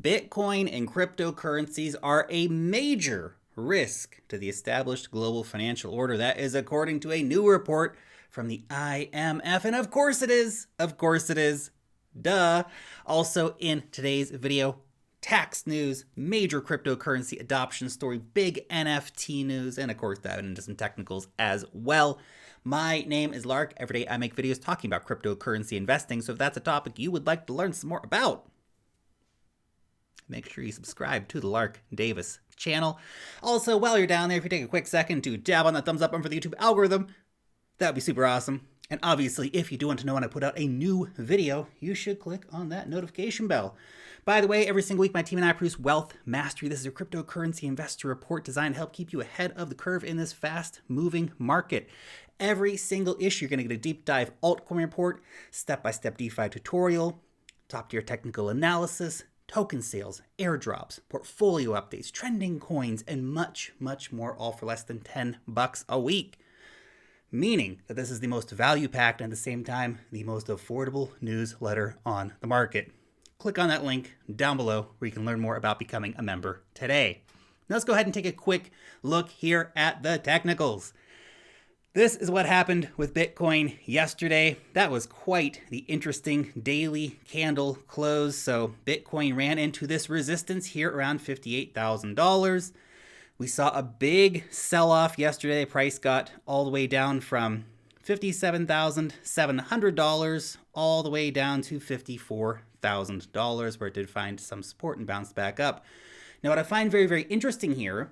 Bitcoin and cryptocurrencies are a major risk to the established global financial order. That is according to a new report from the IMF. And of course it is. Of course it is. Duh. Also in today's video, tax news, major cryptocurrency adoption story, big NFT news, and of course diving into some technicals as well. My name is Lark. Every day I make videos talking about cryptocurrency investing, so if that's a topic you would like to learn some more about, make sure you subscribe to the Lark Davis channel. Also, while you're down there, if you take a quick second to dab on that thumbs up button for the YouTube algorithm, that would be super awesome. And obviously, if you do want to know when I put out a new video, you should click on that notification bell. By the way, every single week, my team and I produce Wealth Mastery. This is a cryptocurrency investor report designed to help keep you ahead of the curve in this fast-moving market. Every single issue, you're going to get a deep dive altcoin report, step-by-step DeFi tutorial, top-tier technical analysis, token sales, airdrops, portfolio updates, trending coins, and much, much more, all for less than $10 a week. Meaning that this is the most value-packed and at the same time, the most affordable newsletter on the market. Click on that link down below where you can learn more about becoming a member today. Now let's go ahead and take a quick look here at the technicals. This is what happened with Bitcoin yesterday. That was quite the interesting daily candle close. So Bitcoin ran into this resistance here around $58,000. We saw a big sell-off yesterday. The price got all the way down from $57,700 all the way down to $54,000, where it did find some support and bounced back up. Now, what I find very, very interesting here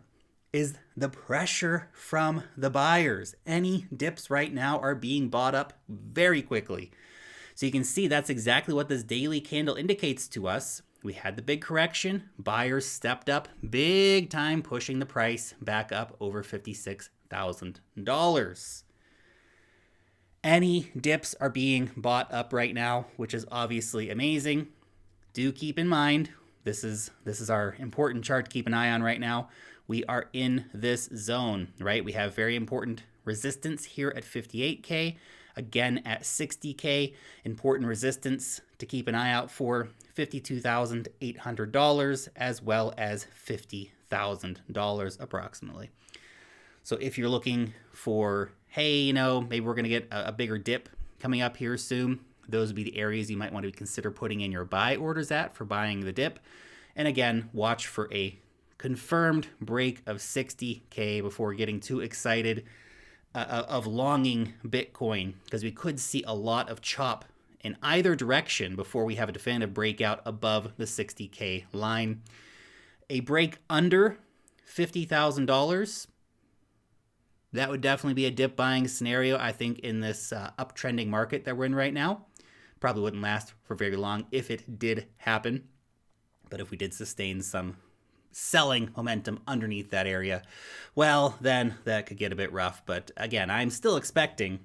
is the pressure from the buyers. Any dips right now are being bought up very quickly. So you can see that's exactly what this daily candle indicates to us. We had the big correction. Buyers stepped up big time, pushing the price back up over $56,000. Any dips are being bought up right now, which is obviously amazing. Do keep in mind, this is our important chart to keep an eye on right now. We are in this zone, right? We have very important resistance here at 58K, again at 60K, important resistance to keep an eye out for, $52,800, as well as $50,000 approximately. So if you're looking for, hey, maybe we're going to get a bigger dip coming up here soon, those would be the areas you might want to consider putting in your buy orders at for buying the dip. And again, watch for a confirmed break of 60K before getting too excited of longing Bitcoin, because we could see a lot of chop in either direction before we have a definitive breakout above the 60K line. A break under $50,000, that would definitely be a dip buying scenario, I think, in this uptrending market that we're in right now. Probably wouldn't last for very long if it did happen. But if we did sustain some selling momentum underneath that area, well, then that could get a bit rough. But again, I'm still expecting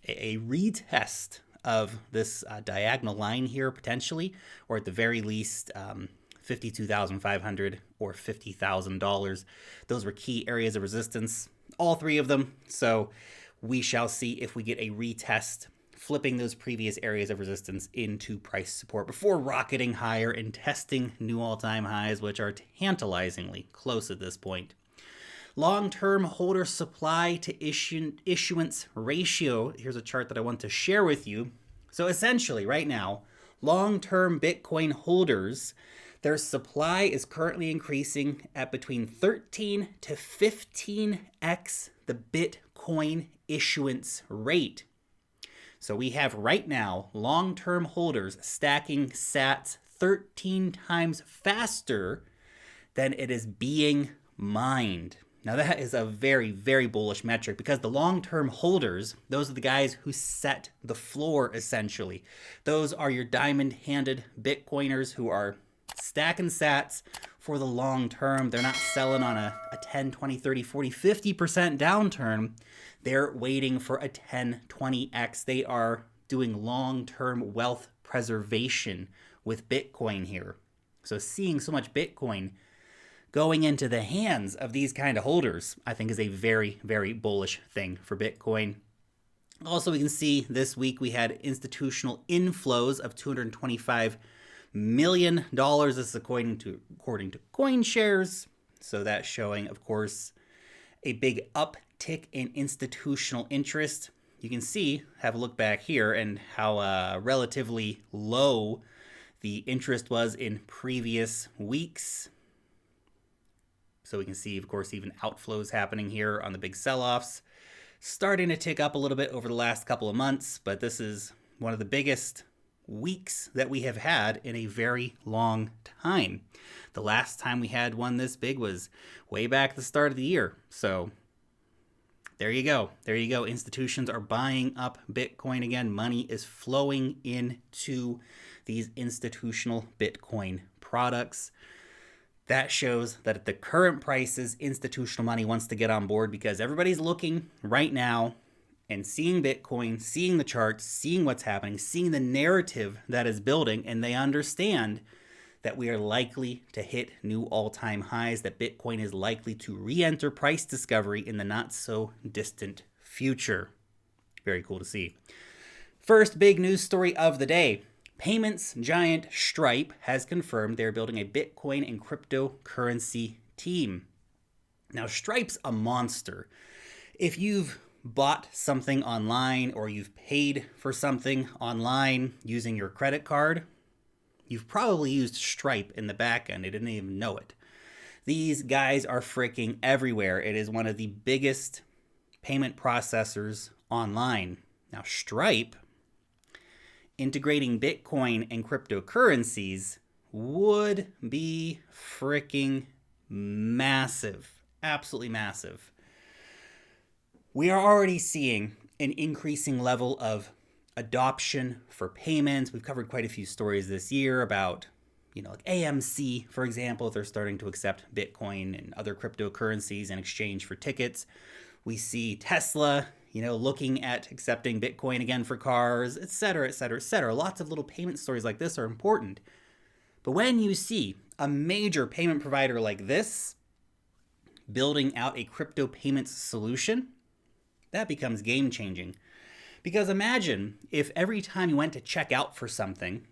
a retest of this diagonal line here potentially, or at the very least, $52,500 or $50,000. Those were key areas of resistance, all three of them. So we shall see if we get a retest, flipping those previous areas of resistance into price support before rocketing higher and testing new all-time highs, which are tantalizingly close at this point. Long-term holder supply to issuance ratio. Here's a chart that I want to share with you. So essentially right now, long-term Bitcoin holders, their supply is currently increasing at between 13 to 15x the Bitcoin issuance rate. So we have right now long-term holders stacking sats 13 times faster than it is being mined. Now that is a very, very bullish metric, because the long-term holders, those are the guys who set the floor essentially. Those are your diamond-handed Bitcoiners who are stacking sats for the long term. They're not selling on a 10, 20, 30, 40, 50% downturn. They're waiting for a 10, 20x. They are doing long-term wealth preservation with Bitcoin here. So seeing so much Bitcoin going into the hands of these kind of holders, I think is a very, very bullish thing for Bitcoin. Also, we can see this week we had institutional inflows of $225 million. This is according to CoinShares. So that's showing, of course, a big uptick in institutional interest. You can see, have a look back here, and how relatively low the interest was in previous weeks. So we can see, of course, even outflows happening here on the big sell-offs. Starting to tick up a little bit over the last couple of months, but this is one of the biggest weeks that we have had in a very long time. The last time we had one this big was way back at the start of the year. So there you go. There you go. Institutions are buying up Bitcoin again. Money is flowing into these institutional Bitcoin products. That shows that at the current prices, institutional money wants to get on board because everybody's looking right now and seeing Bitcoin, seeing the charts, seeing what's happening, seeing the narrative that is building, and they understand that we are likely to hit new all-time highs, that Bitcoin is likely to re-enter price discovery in the not-so-distant future. Very cool to see. First big news story of the day. Payments giant Stripe has confirmed they're building a Bitcoin and cryptocurrency team. Now, Stripe's a monster. If you've bought something online or you've paid for something online using your credit card, you've probably used Stripe in the back end. You didn't even know it. These guys are freaking everywhere. It is one of the biggest payment processors online. Now, Stripe integrating Bitcoin and cryptocurrencies would be freaking massive. Absolutely massive. We are already seeing an increasing level of adoption for payments. We've covered quite a few stories this year about, like AMC, for example, they're starting to accept Bitcoin and other cryptocurrencies in exchange for tickets. We see Tesla, looking at accepting Bitcoin again for cars, et cetera, et cetera, et cetera. Lots of little payment stories like this are important. But when you see a major payment provider like this building out a crypto payments solution, that becomes game-changing. Because imagine if every time you went to check out for something,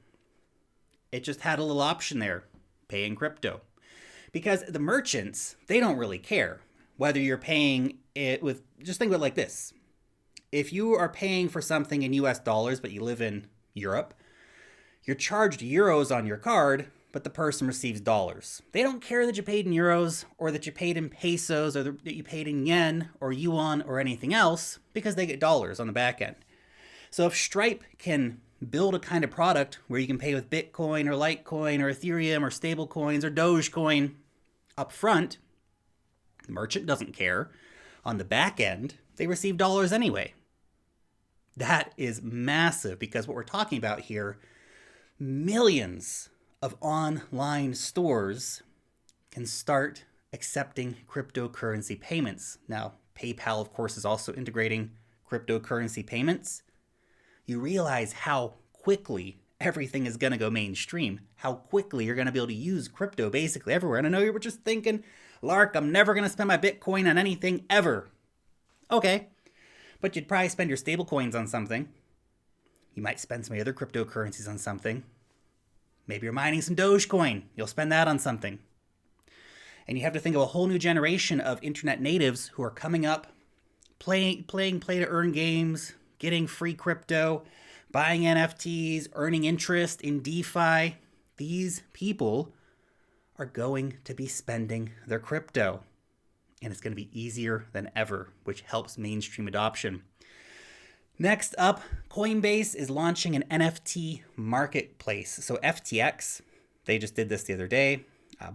it just had a little option there, pay in crypto. Because the merchants, they don't really care whether you're paying it with, just think of it like this. If you are paying for something in US dollars, but you live in Europe, you're charged euros on your card, but the person receives dollars. They don't care that you paid in euros or that you paid in pesos or that you paid in yen or yuan or anything else because they get dollars on the back end. So if Stripe can build a kind of product where you can pay with Bitcoin or Litecoin or Ethereum or stablecoins or Dogecoin up front, the merchant doesn't care. On the back end, they receive dollars anyway. That is massive because what we're talking about here, millions of online stores can start accepting cryptocurrency payments. Now, PayPal, of course, is also integrating cryptocurrency payments. You realize how quickly everything is going to go mainstream, how quickly you're going to be able to use crypto basically everywhere. And I know you were just thinking, Lark, I'm never going to spend my Bitcoin on anything ever. Okay, but you'd probably spend your stable coins on something. You might spend some other cryptocurrencies on something. Maybe you're mining some Dogecoin. You'll spend that on something. And you have to think of a whole new generation of internet natives who are coming up, playing play-to-earn games, getting free crypto, buying NFTs, earning interest in DeFi. These people are going to be spending their crypto. And it's going to be easier than ever, which helps mainstream adoption. Next up, Coinbase is launching an NFT marketplace. So FTX, they just did this the other day.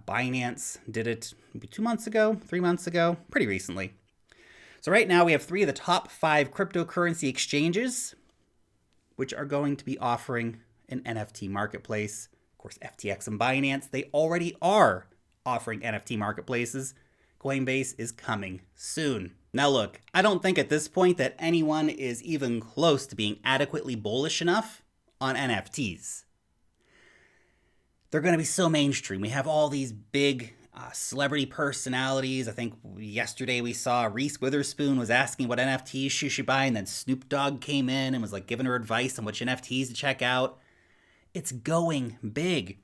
BINANCE did it maybe 2 months ago, 3 months ago, pretty recently. So right now we have 3 of the top 5 cryptocurrency exchanges, which are going to be offering an NFT marketplace. Of course, FTX and BINANCE, they already are offering NFT marketplaces. Coinbase is coming soon. Now look, I don't think at this point that anyone is even close to being adequately bullish enough on NFTs. They're going to be so mainstream. We have all these big celebrity personalities. I think yesterday we saw Reese Witherspoon was asking what NFTs she should buy, and then Snoop Dogg came in and was like giving her advice on which NFTs to check out. It's going big.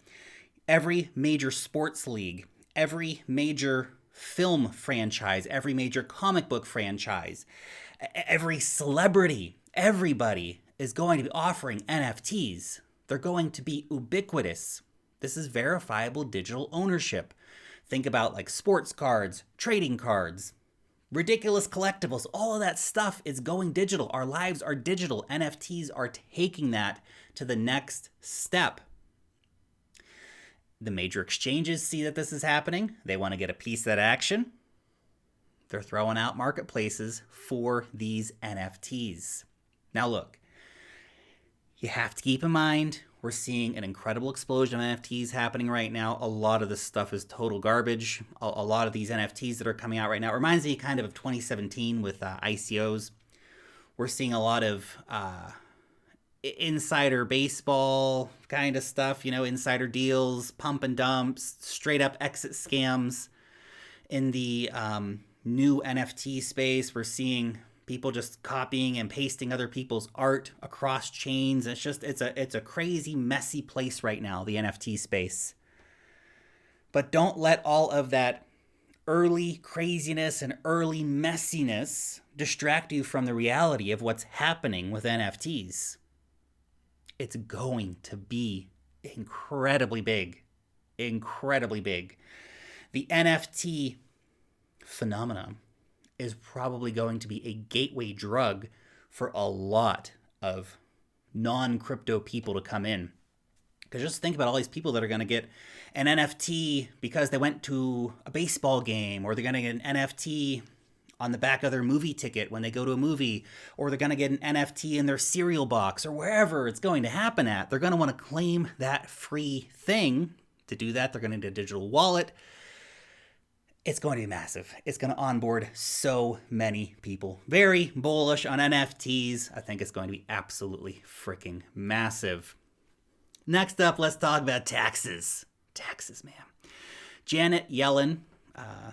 Every major sports league, every major film franchise, every major comic book franchise, every celebrity, everybody is going to be offering NFTs. They're going to be ubiquitous. This is verifiable digital ownership. Think about like sports cards, trading cards, ridiculous collectibles. All of that stuff is going digital. Our lives are digital. NFTs are taking that to the next step. The major exchanges see that this is happening. They want to get a piece of that action. They're throwing out marketplaces for these NFTs. Now look, you have to keep in mind, we're seeing an incredible explosion of NFTs happening right now. A lot of this stuff is total garbage. A lot of these NFTs that are coming out right now, it reminds me kind of 2017 with ICOs. We're seeing a lot of insider baseball kind of stuff, insider deals, pump and dumps, straight up exit scams. In the new NFT space, we're seeing people just copying and pasting other people's art across chains. It's a crazy, messy place right now, the NFT space. But don't let all of that early craziness and early messiness distract you from the reality of what's happening with NFTs. It's going to be incredibly big. Incredibly big. The NFT phenomenon is probably going to be a gateway drug for a lot of non-crypto people to come in. Because just think about all these people that are going to get an NFT because they went to a baseball game, or they're going to get an NFT on the back of their movie ticket when they go to a movie, or they're going to get an NFT in their cereal box, or wherever it's going to happen at. They're going to want to claim that free thing. To do that, they're going to need a digital wallet. It's going to be massive. It's going to onboard so many people. Very bullish on NFTs. I think it's going to be absolutely freaking massive. Next up, let's talk about taxes. Taxes, man. Janet Yellen,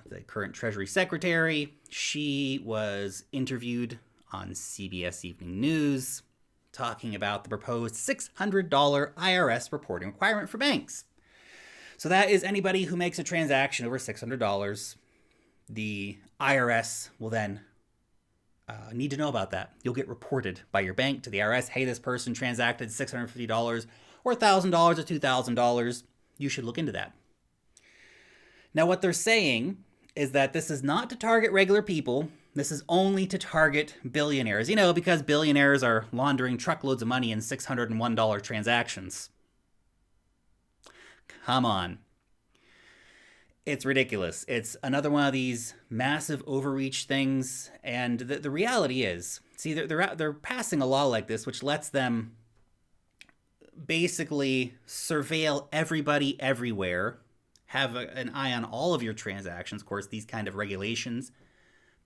the current Treasury Secretary, she was interviewed on CBS Evening News talking about the proposed $600 IRS reporting requirement for banks. So that is anybody who makes a transaction over $600. The IRS will then need to know about that. You'll get reported by your bank to the IRS. Hey, this person transacted $650 or $1,000 or $2,000. You should look into that. Now, what they're saying is that this is not to target regular people. This is only to target billionaires. Because billionaires are laundering truckloads of money in $601 transactions. Come on. It's ridiculous. It's another one of these massive overreach things. And the reality is, see, they're passing a law like this, which lets them basically surveil everybody everywhere, have an eye on all of your transactions. Of course, these kind of regulations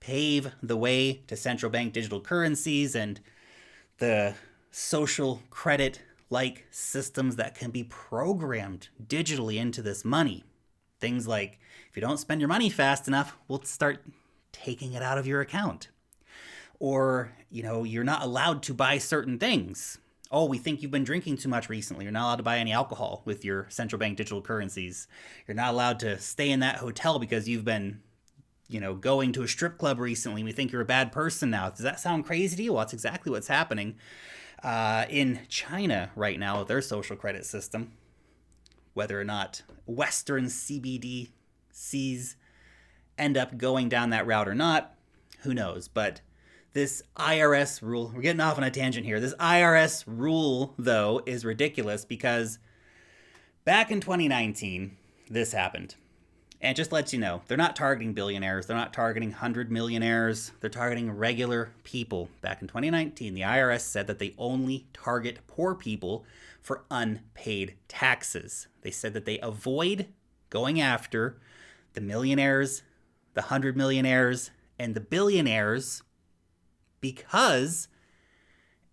pave the way to central bank digital currencies and the social credit like systems that can be programmed digitally into this money. Things like, if you don't spend your money fast enough, we'll start taking it out of your account. Or, you're not allowed to buy certain things. Oh, we think you've been drinking too much recently. You're not allowed to buy any alcohol with your central bank digital currencies. You're not allowed to stay in that hotel because you've been, going to a strip club recently. We think you're a bad person now. Does that sound crazy to you? Well, that's exactly what's happening in China right now with their social credit system. Whether or not Western CBDCs end up going down that route or not, who knows? But this IRS rule, we're getting off on a tangent here. This IRS rule, though, is ridiculous because back in 2019, this happened. And it just lets you know, they're not targeting billionaires. They're not targeting 100 millionaires. They're targeting regular people. Back in 2019, the IRS said that they only target poor people for unpaid taxes. They said that they avoid going after the millionaires, the 100 millionaires, and the billionaires because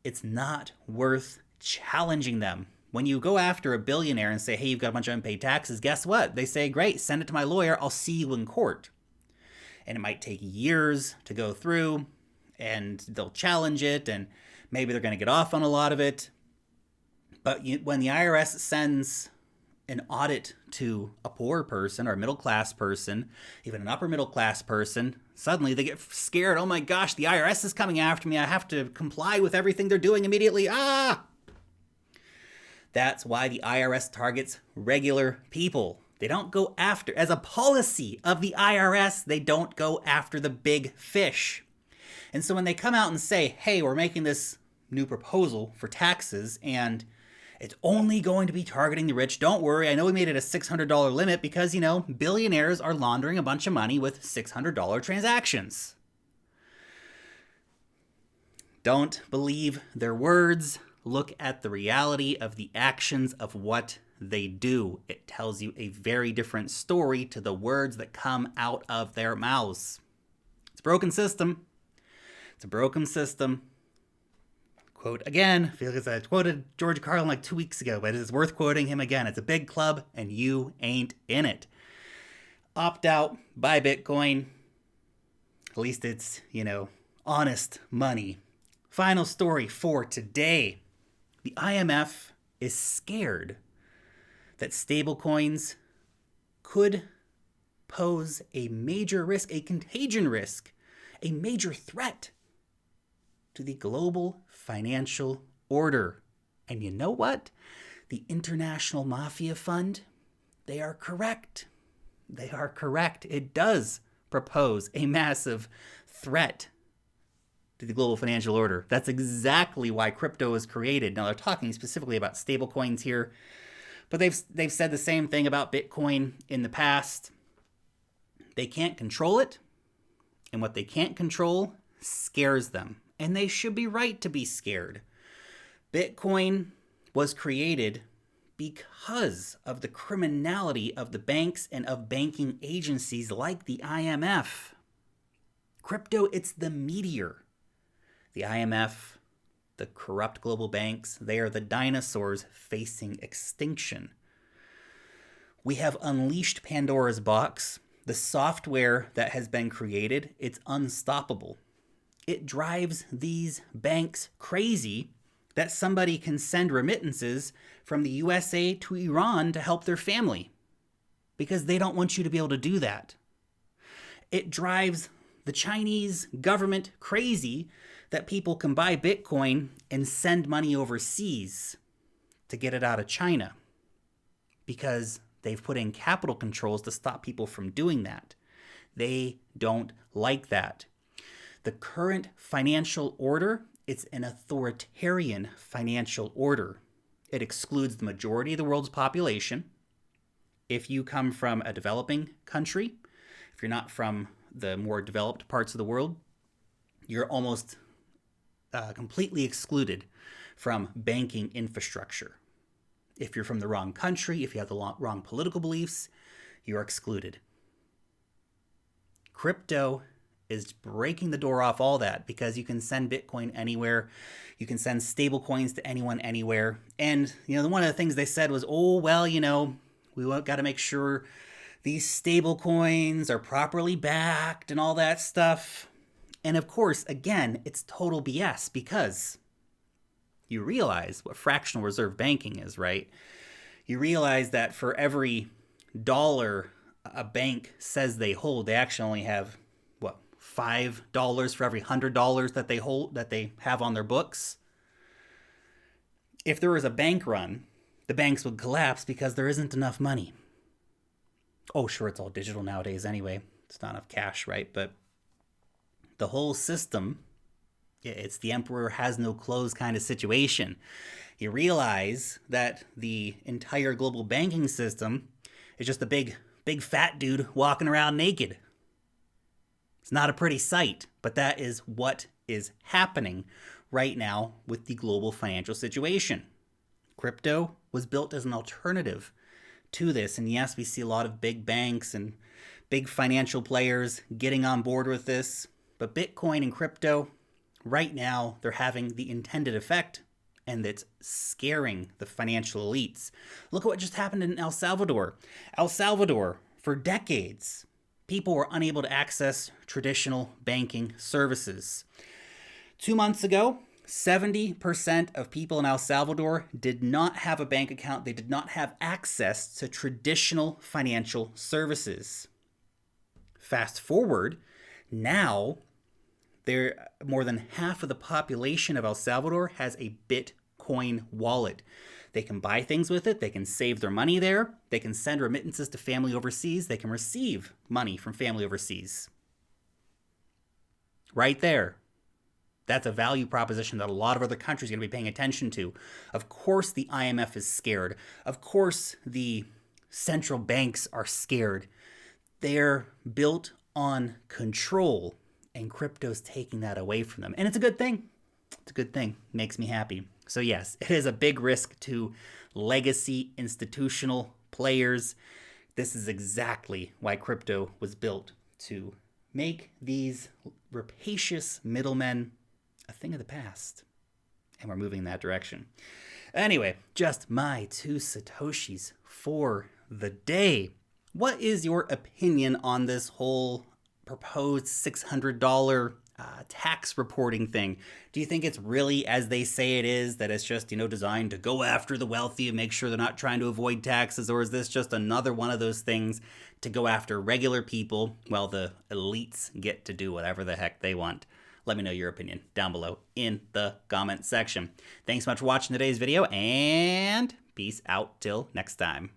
it's not worth challenging them. When you go after a billionaire and say, hey, you've got a bunch of unpaid taxes, guess what? They say, great, send it to my lawyer. I'll see you in court. And it might take years to go through, and they'll challenge it, and maybe they're going to get off on a lot of it. But when the IRS sends an audit to a poor person or a middle class person, even an upper middle class person, suddenly they get scared. Oh my gosh, the IRS is coming after me. I have to comply with everything they're doing immediately. That's why the IRS targets regular people. They don't go after, as a policy of the IRS, they don't go after the big fish. And so when they come out and say, hey, we're making this new proposal for taxes and it's only going to be targeting the rich. Don't worry. I know we made it a $600 limit because, billionaires are laundering a bunch of money with $600 transactions. Don't believe their words. Look at the reality of the actions of what they do. It tells you a very different story to the words that come out of their mouths. It's a broken system. It's a broken system. Quote again, I feel like I quoted George Carlin like 2 weeks ago, but it's worth quoting him again. It's a big club and you ain't in it. Opt out, buy Bitcoin. At least it's, honest money. Final story for today. The IMF is scared that stablecoins could pose a major risk, a contagion risk, a major threat to the global financial order. And you know what? The International Mafia Fund, they are correct. They are correct. It does propose a massive threat to the global financial order. That's exactly why crypto was created. Now, they're talking specifically about stablecoins here, but they've said the same thing about Bitcoin in the past. They can't control it, and what they can't control scares them. And they should be right to be scared. Bitcoin was created because of the criminality of the banks and of banking agencies like the IMF. Crypto, it's the meteor. The IMF, the corrupt global banks, they are the dinosaurs facing extinction. We have unleashed Pandora's box. The software that has been created, it's unstoppable. It drives these banks crazy that somebody can send remittances from the USA to Iran to help their family because they don't want you to be able to do that. It drives the Chinese government crazy that people can buy Bitcoin and send money overseas to get it out of China because they've put in capital controls to stop people from doing that. They don't like that. The current financial order, it's an authoritarian financial order. It excludes the majority of the world's population. If you come from a developing country, if you're not from the more developed parts of the world, you're almost completely excluded from banking infrastructure. If you're from the wrong country, if you have the wrong political beliefs, you're excluded. Crypto is breaking the door off all that because you can send Bitcoin anywhere. You can send stable coins to anyone, anywhere. And, one of the things they said was, we got to make sure these stable coins are properly backed and all that stuff. And of course, again, it's total BS because you realize what fractional reserve banking is, right? You realize that for every dollar a bank says they hold, they actually only have $5 for every $100 that they hold, that they have on their books. If there was a bank run, the banks would collapse because there isn't enough money. Oh, sure, it's all digital nowadays anyway. It's not enough cash, right? But the whole system, it's the emperor has no clothes kind of situation. You realize that the entire global banking system is just a big fat dude walking around naked. It's not a pretty sight, but that is what is happening right now with the global financial situation. Crypto was built as an alternative to this. And yes, we see a lot of big banks and big financial players getting on board with this. But Bitcoin and crypto, right now, they're having the intended effect, and it's scaring the financial elites. Look at what just happened in El Salvador. El Salvador, for decades, people were unable to access traditional banking services. 2 months ago, 70% of people in El Salvador did not have a bank account. They did not have access to traditional financial services. Fast forward, now more than half of the population of El Salvador has a Bitcoin wallet. They can buy things with it. They can save their money there. They can send remittances to family overseas. They can receive money from family overseas. Right there. That's a value proposition that a lot of other countries are going to be paying attention to. Of course, the IMF is scared. Of course, the central banks are scared. They're built on control, and crypto's taking that away from them. And it's a good thing. It's a good thing. It makes me happy. So yes, it is a big risk to legacy institutional players. This is exactly why crypto was built, to make these rapacious middlemen a thing of the past. And we're moving in that direction. Anyway, just my 2 Satoshis for the day. What is your opinion on this whole proposed $600 tax reporting thing? Do you think it's really as they say it is, that it's just, designed to go after the wealthy and make sure they're not trying to avoid taxes? Or is this just another one of those things to go after regular people while the elites get to do whatever the heck they want? Let me know your opinion down below in the comment section. Thanks so much for watching today's video, and peace out till next time.